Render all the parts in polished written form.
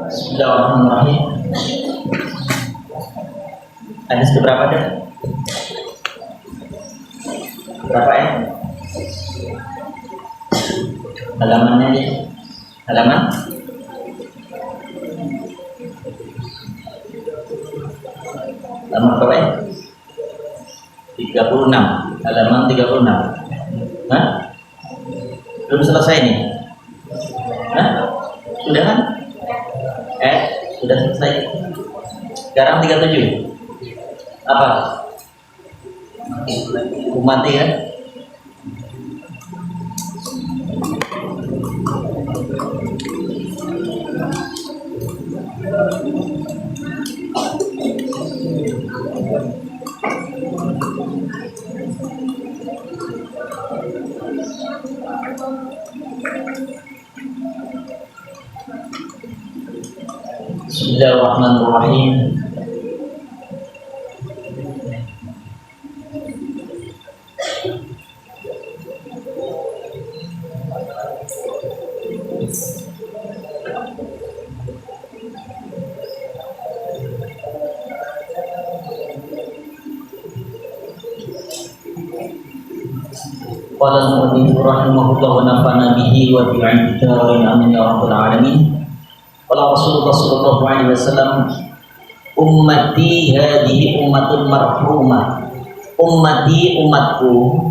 Bismillahirrahmanirrahim. Hadis keberapa deh? Berapa ya? Halamannya dia. Halaman? Halaman berapa ya? 36. Halaman 36. Hah? Belum selesai nih? Hah? Sudah kan? Sudah selesai. Sekarang 37. Apa? Umati kan? Bismillahirrahmanirrahim. Qala al-mu'allif rahimahullah wa nafa'ana bihi wa bi'ilmihi amin ya rabbal alamin. Qala Rasulullah sallallahu alaihi wasallam, ummati hadhihi ummatun marhumah. Ummati, umatku,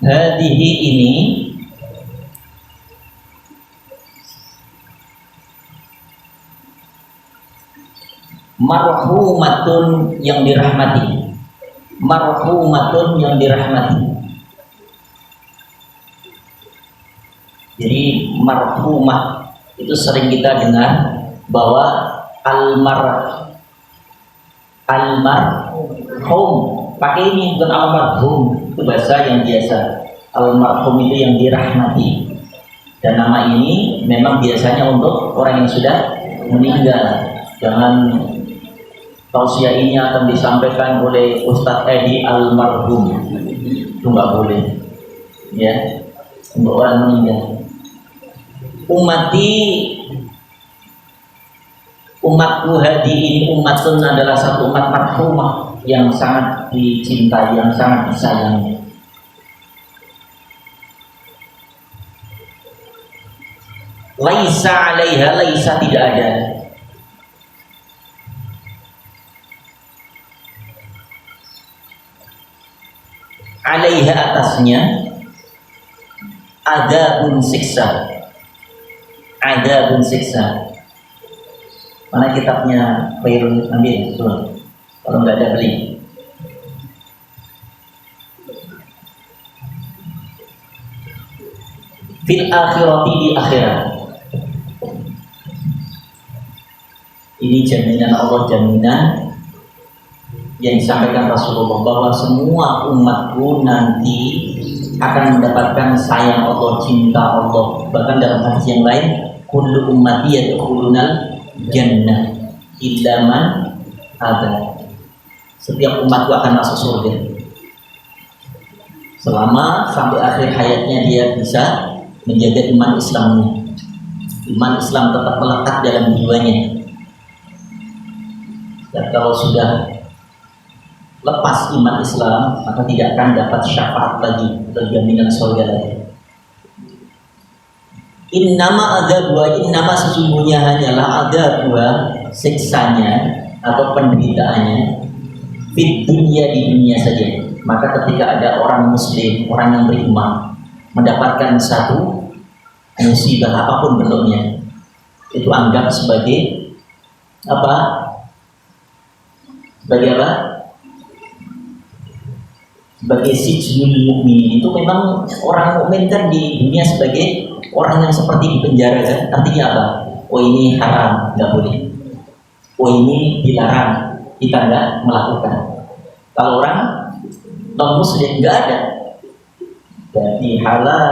hadihi ini marhumatun yang dirahmati, marhumatun yang dirahmati. Jadi marhumah itu sering kita dengar bahwa almarhum pakai ini, bukan almarhum, itu bahasa yang biasa. Almarhum itu yang dirahmati, dan nama ini memang biasanya untuk orang yang sudah meninggal. Jangan tausiah ini akan disampaikan oleh Ustadz Edi almarhum, itu nggak boleh ya, untuk orang meninggal. Umatku hadi ini, umatun adalah satu umat marhumah yang sangat dicintai, yang sangat disayangi. Laisa alaiha, laisa tidak ada. Alaiha atasnya, adabun siksa. Adabun siksa. Mana kitabnya Khairul, ambil tuh. Kalau nggak ada beli. Fil akhirati, di akhirat. Ini jaminan Allah, jaminan yang disampaikan Rasulullah bahwa semua umatku nanti akan mendapatkan sayang Allah, cinta Allah. Bahkan dalam hadis yang lain, kullu ummati yadkhulunal jannah illa man aba. Setiap umatku akan masuk surga selama sampai akhir hayatnya dia bisa menjaga iman Islamnya. Iman Islam tetap melekat dalam jiwanya. Dan kalau sudah lepas iman Islam, maka tidak akan dapat syafaat lagi atau jaminan surga lagi. Innama ada dua, innama sesungguhnya hanyalah ada dua siksanya atau penderitaannya di dunia saja. Maka ketika ada orang muslim, orang yang beriman mendapatkan satu musibah apapun bentuknya, itu anggap sebagai apa? Sebagai apa? Sebagai sijnul mukmin. Itu memang orang mukmin kan di dunia sebagai orang yang seperti di penjara kan. Artinya apa? Oh ini haram, nggak boleh. oh ini dilarang, kita nggak melakukan. Kalau orang non muslim nggak ada, jadi halal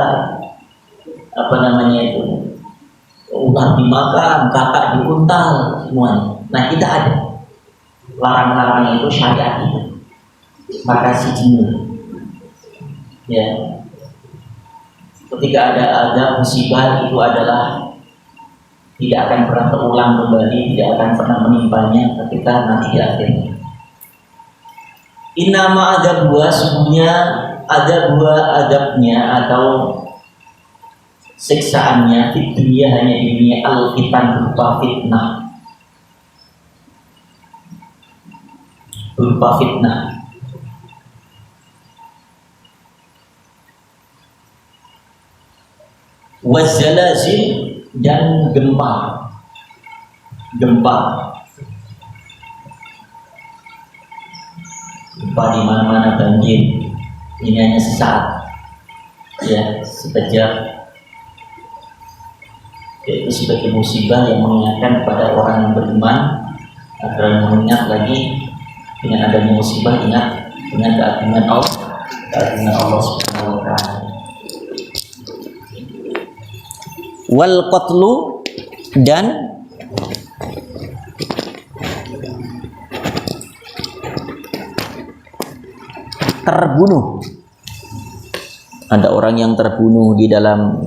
apa namanya itu, ular dimakan, kakak diuntal, semuanya. Nah kita ada larang-larang itu syariat itu, maka sijinu ya. Ketika ada musibah itu adalah tidak akan pernah terulang kembali, tidak akan pernah menimpanya ketika nanti di akhirnya. Innama ada dua, sesungguhnya ada dua adabnya atau siksaannya di dunia, hanya di dunia al-fitan, berupa fitnah, berupa fitnah. Wazalazil, dan gempa, gempa di mana-mana, banjir. Ini hanya sesaat, ya, sekejap. Itu sebagai musibah yang mengingatkan kepada orang yang beriman agar mengingat lagi dengan adanya musibah, ingat dengan keagungan Allah Subhanahu wa Ta'ala. Wal qatlu, dan terbunuh. Ada orang yang terbunuh di dalam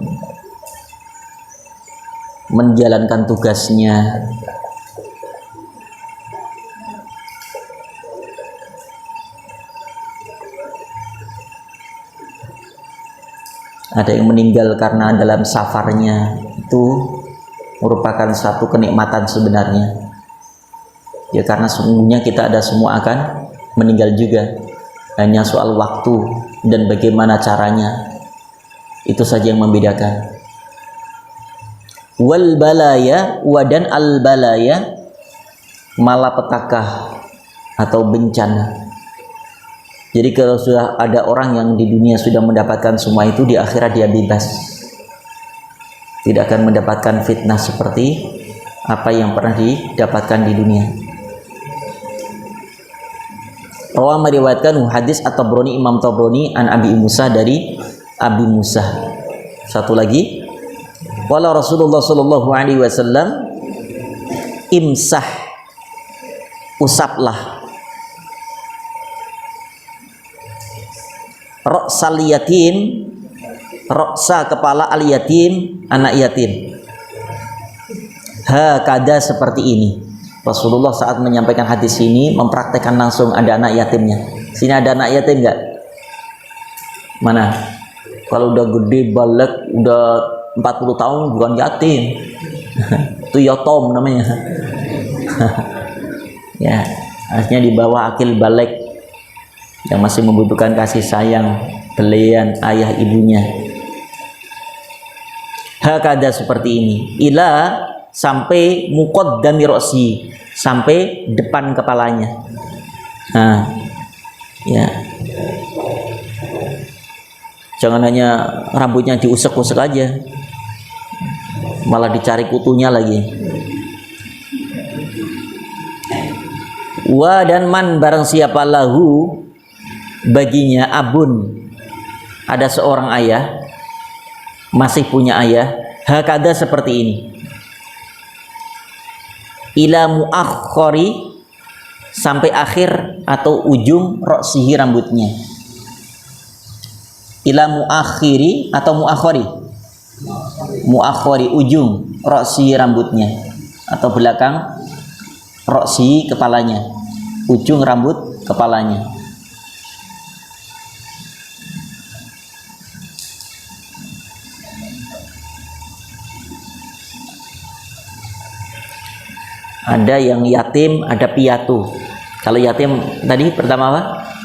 menjalankan tugasnya. Ada yang meninggal karena dalam safarnya. Itu merupakan satu kenikmatan sebenarnya. Ya, karena sesungguhnya kita ada semua akan meninggal juga. Hanya soal waktu dan bagaimana caranya, itu saja yang membedakan. Wal balaya, wadan al balaya, malapetaka atau bencana. Jadi kalau sudah ada orang yang di dunia sudah mendapatkan semua itu, di akhirat dia bebas, tidak akan mendapatkan fitnah seperti apa yang pernah didapatkan di dunia. Rawa meriwayatkan hadis At-Tabrani, Imam Tabrani, an Abi Musa, dari Abi Musa. Satu lagi, wala Rasulullah sallallahu alaihi wasallam, imsah, usaplah, ra'sal yatim, ra'sa kepala al yatim, anak yatim. Hakada, seperti ini. Rasulullah saat menyampaikan hadis ini mempraktekkan langsung. Ada anak yatimnya. Sini ada anak yatim enggak? Mana? Kalau udah gede balik, udah 40 tahun bukan yatim. Itu yatom namanya. Ya, harusnya di bawah akil balik, yang masih membutuhkan kasih sayang, belian ayah ibunya. Hakada, seperti ini. Ila, sampai muqaddami ra'si, sampai depan kepalanya. Nah, ya. Jangan hanya rambutnya diusek-usek aja, malah dicari kutunya lagi. Wa, dan man, barang siapa lahu, baginya, abun, ada seorang ayah, masih punya ayah, hakada, seperti ini. Ila muakhkhari, sampai akhir atau ujung roksihi, rambutnya. Ila muakhiri atau muakhkhari, muakhkhari, ujung roksihi, rambutnya, atau belakang roksihi, kepalanya, ujung rambut kepalanya. Ada yang yatim, ada piatu. Kalau yatim tadi pertama apa?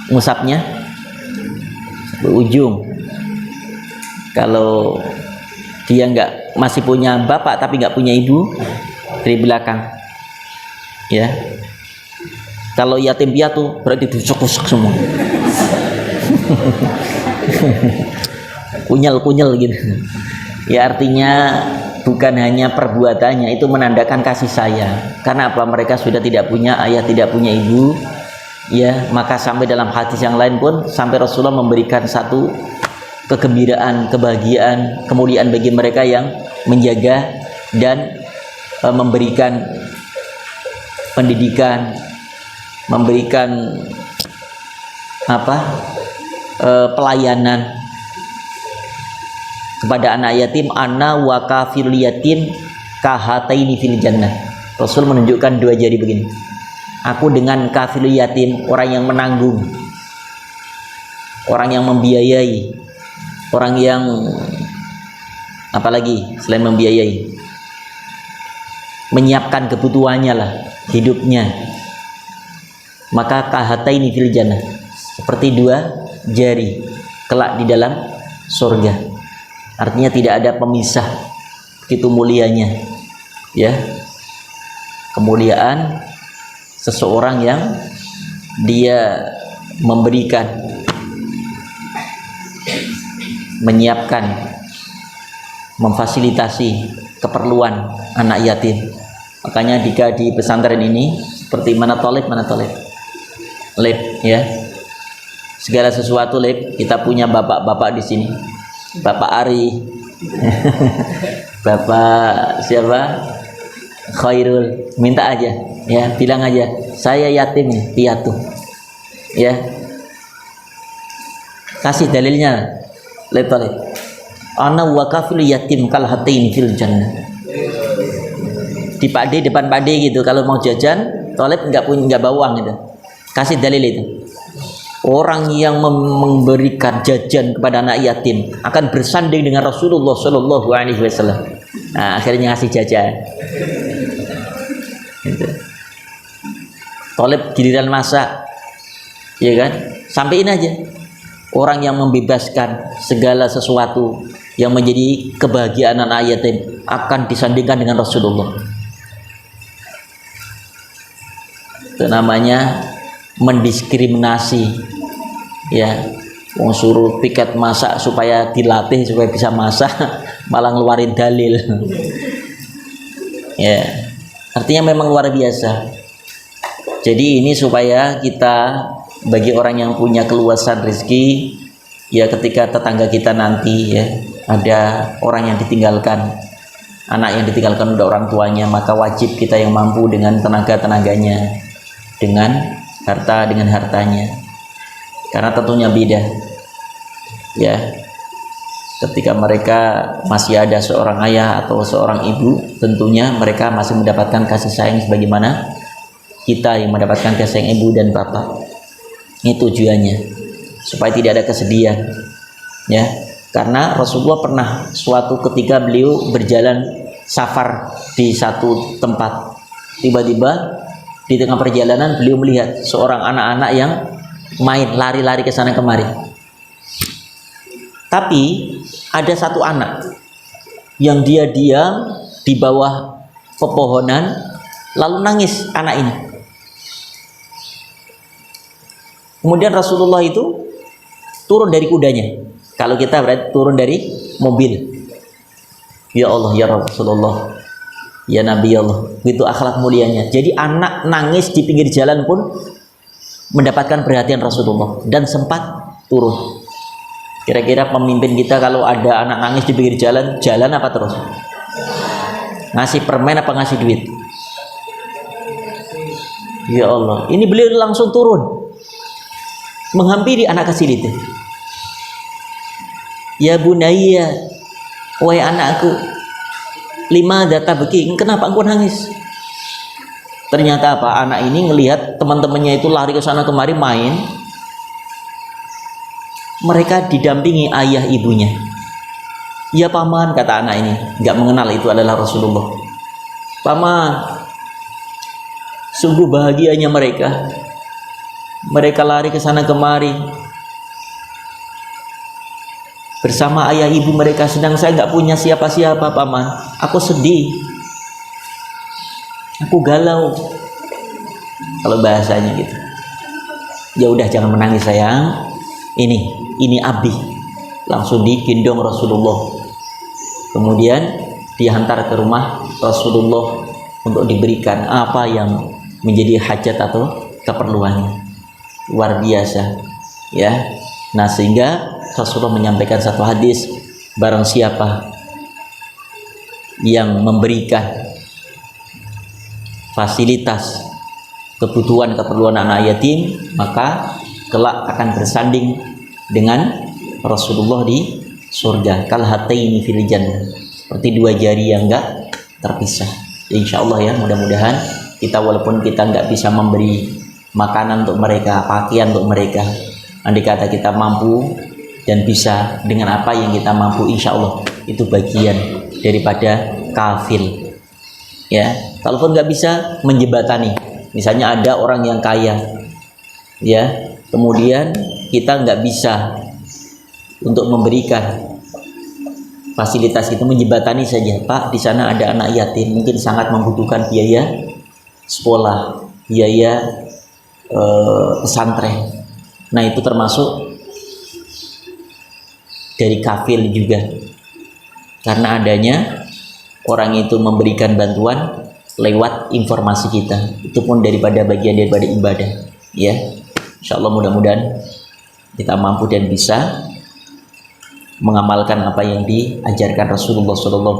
Ngusapnya ujung. Kalau dia masih punya bapak tapi nggak punya ibu, dari belakang. Ya. Kalau yatim piatu berarti diusuk-usuk semua. Kunyel-kunyel gitu. Ya, artinya bukan hanya perbuatannya, itu menandakan kasih sayang. Karena apa? Mereka sudah tidak punya ayah, tidak punya ibu, ya. Maka sampai dalam hadis yang lain pun sampai Rasulullah memberikan satu kegembiraan, kebahagiaan, kemuliaan bagi mereka yang menjaga dan memberikan pendidikan, memberikan pelayanan kepada anak yatim. Ana wa kafirul yatim kahataini fil jannah. Rasul menunjukkan dua jari begini. Aku dengan kafirul yatim, orang yang menanggung, orang yang membiayai, orang yang apalagi selain membiayai, menyiapkan kebutuhannya lah, hidupnya. Maka kahataini fil jannah, seperti dua jari kelak di dalam surga. Artinya tidak ada pemisah, begitu mulianya, ya, kemuliaan seseorang yang dia memberikan, menyiapkan, memfasilitasi keperluan anak yatim. Makanya jika di pesantren ini seperti mana tolib, lib, ya, segala sesuatu lib. Kita punya bapak-bapak di sini. Bapak Ari, Bapak siapa? Khairul, minta aja, ya, bilang aja, saya yatim nih, piatu, ya, kasih dalilnya, lihat. Ana wa kafil yatim kal hatain fil jannah. Di Pak D, depan Pak D gitu, kalau mau jajan, tolib nggak bawa uang gitu, kasih dalil itu. Orang yang memberikan jajan kepada anak yatim akan bersanding dengan Rasulullah Shallallahu Alaihi Wasallam. Nah, akhirnya ngasih jajan. Gitu. Tolib giliran masak, ya kan? Sampaiin aja. Orang yang membebaskan segala sesuatu yang menjadi kebahagiaan anak yatim akan disandingkan dengan Rasulullah. Itu namanya mendiskriminasi, ya. Wong suruh piket masak supaya dilatih supaya bisa masak, malah ngeluarin dalil. Ya, artinya memang luar biasa. Jadi ini supaya kita, bagi orang yang punya keluasan rezeki, ya, ketika tetangga kita nanti, ya, ada orang yang ditinggalkan, anak yang ditinggalkan oleh orang tuanya, maka wajib kita yang mampu dengan tenaga-tenaganya, dengan hartanya, karena tentunya beda, ya. Ketika mereka masih ada seorang ayah atau seorang ibu, tentunya mereka masih mendapatkan kasih sayang sebagaimana kita yang mendapatkan kasih sayang ibu dan bapak. Ini tujuannya supaya tidak ada kesedihan, ya. Karena Rasulullah pernah suatu ketika beliau berjalan safar di satu tempat, tiba-tiba di tengah perjalanan beliau melihat seorang anak-anak yang main lari-lari ke sana kemari. Tapi ada satu anak yang dia diam di bawah pepohonan lalu nangis anak ini. Kemudian Rasulullah itu turun dari kudanya. Kalau kita berarti turun dari mobil. Ya Allah, ya Rasulullah, ya Nabi Allah, itu akhlak mulianya. Jadi anak nangis di pinggir jalan pun mendapatkan perhatian Rasulullah dan sempat turun. Kira-kira pemimpin kita kalau ada anak nangis di pinggir jalan, jalan apa terus? Ngasih permen apa ngasih duit? Ya Allah, ini beliau langsung turun menghampiri anak kecil itu. Ya bunayya, wahai anakku, lima data beki, kenapa engkau nangis? Ternyata apa? Anak ini ngelihat teman-temannya itu lari ke sana kemari main. Mereka didampingi ayah ibunya. Ya paman, kata anak ini, nggak mengenal itu adalah Rasulullah. Paman, sungguh bahagianya mereka. Mereka lari ke sana kemari bersama ayah ibu mereka, sedang saya nggak punya siapa-siapa, paman. Aku sedih, aku galau, kalau bahasanya gitu. Ya udah, jangan menangis sayang. Ini Abi. Langsung digendong Rasulullah. Kemudian dihantar ke rumah Rasulullah untuk diberikan apa yang menjadi hajat atau keperluannya. Luar biasa ya. Nah, sehingga Rasulullah menyampaikan satu hadis, barang siapa yang memberikan fasilitas kebutuhan anak yatim, maka kelak akan bersanding dengan Rasulullah di surga. Kal hataini fil jannah, seperti dua jari yang enggak terpisah. Insya Allah ya, mudah-mudahan kita walaupun kita nggak bisa memberi makanan untuk mereka, pakaian untuk mereka, andai kata kita mampu dan bisa dengan apa yang kita mampu, insya Allah itu bagian daripada kafil ya. Kalaupun nggak bisa, menjebatani. Misalnya ada orang yang kaya ya, kemudian kita nggak bisa untuk memberikan fasilitas itu, menjebatani saja. Pak, di sana ada anak yatim, mungkin sangat membutuhkan biaya sekolah, biaya pesantren. Nah, itu termasuk dari kafil juga, karena adanya orang itu memberikan bantuan lewat informasi kita, itu pun daripada bagian daripada ibadah ya. Insya Allah mudah-mudahan kita mampu dan bisa mengamalkan apa yang diajarkan Rasulullah SAW.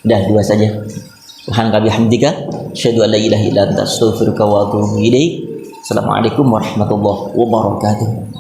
Dah, dua saja. Subhanaka bihamdika asyhadu an la ilaha illa anta astaghfiruka wa atubu ilaik. Assalamualaikum warahmatullahi wabarakatuh.